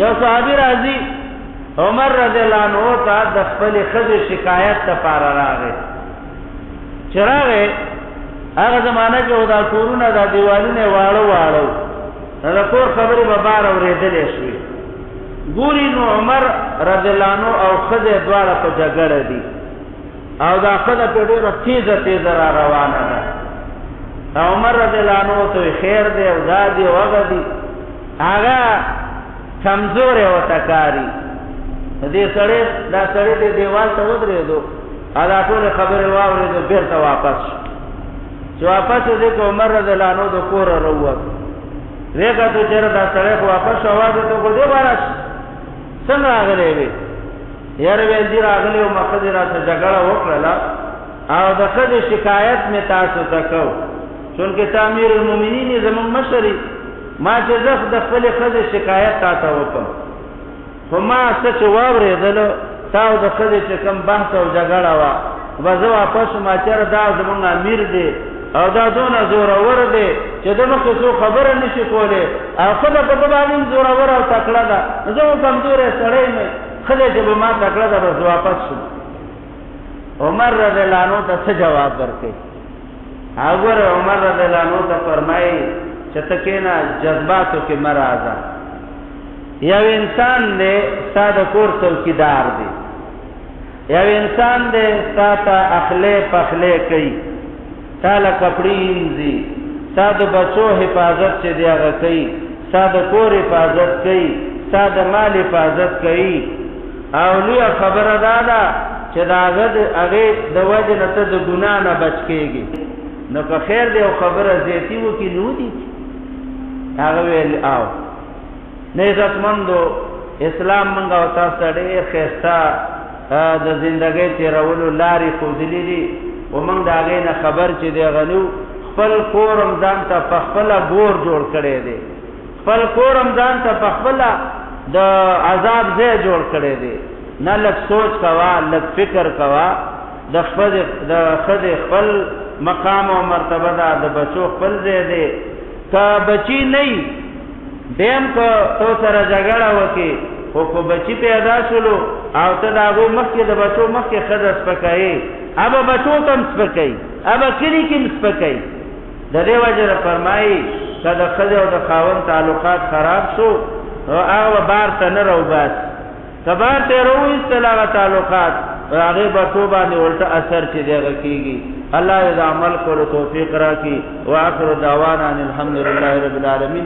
یو صحابي راځي عمر رضی الله عنه ته د خپل ښځې شکایت لپاره راغی. چې راغی هغه زمانه کې دا کورونه دا دیوالونه واړه واړه دا کور خبرې به بار اورېدلې شوې. ګوري نو عمر رضی الله عنه او ښځې دواړه په جګړه دي او دا ښځه په ډېره تیزه تیزه را روانه ده. عمر رضی الله عنه ته خیر دی او دا دی او هغه دی، هغه کمزورې ورته کاري. دا سړی دې دیوال ته ودرېدو او دا ټولې خبرې واورېدو، بېرته واپس شو. چې واپس دی که عمر رضی الله عنه د کوره راووت، ویې کتو چېرې دا سړی خو واپس شو، اواز ورته وکړو دې باره څنګه راغلی وې؟ یاره ویل دي راغلی وم ښځې راته جګړه وکړله او د ښځې شکایت مې تاسو ته کوو، چونکې ته امیر المؤمنین یې زموږ مشر یې، ما چې زه د خپلې ښځې شکایت تا ته وکړم، خو ما څه چې واورېدله تا او د ښځې چې کوم بحث او جګړه وه، به زه واپس شوم چېرې دا زموږ امیر دی او دا دونه زورور دی چې د مخکې څوک خبره نه شي کولی او ښځه په ده باندې زورور او تکړه ده، زه خو کمزوری سړی مې، ښځه چې به ما تکړه ده بس واپس شوم. عمر رضی الله عنه ته څه جواب ورکوي؟ اگر عمر رضی الله عنه ته فرمایي چې ته کېنه جذباتو کې مه راځه. یو انسان دی ستا د کور څوکیدار دی، یو انسان دی ستا ته اخلی پخلی کوي، تا له کپړې وینځي، ستا د بچو حفاظت چې دی هغه کوي، ستا د کور حفاظت کوي، ستا د مال حفاظت کوي. او لویه خبره دا ده چې د هغې د وجې نه ته د ګناه نه بچ کېږي. نو که خیر دی او خبره زیاتي وکړي نو ودي. هغه ویل او نه عزتمندو اسلام موږ او تاسو ته ډېر ښایسته د زندګۍ تېرولو لارې ښودلي دي، خو موږ د هغې نه خبر چې دی هغه نه خپل کور هم ځان ته په خپله ګور جوړ کړی دی، خپل کور هم ځان ته په خپله د عذاب ځای جوړ کړی دی. نه لږ سوچ کوه، لږ فکر کوه، د ښځې خپل مقام او مرتبه ده، د بچو خپل ځای دی. که بچي نه وي بیا هم که تو سره جګړه وکړي، خو که بچي پیدا شولو او ته د هغوی مخکې د بچو مخکې ښځه سپکوې، ابه بچو ته هم سپکوي، ابه کلي کې هم سپکوي. د دې وجې نه فرمایي که د ښځې او د خاوند تعلقات خراب شو هغه بار ته نه راوباسي، که بار ته یې راوایستل هغه تعلقات هغې بچو باندې الټه اثر چې دی هغه کېږي. الله دې د عمل کولو توفیق راکړي. واخر دعوانا ان الحمد لله رب العالمین.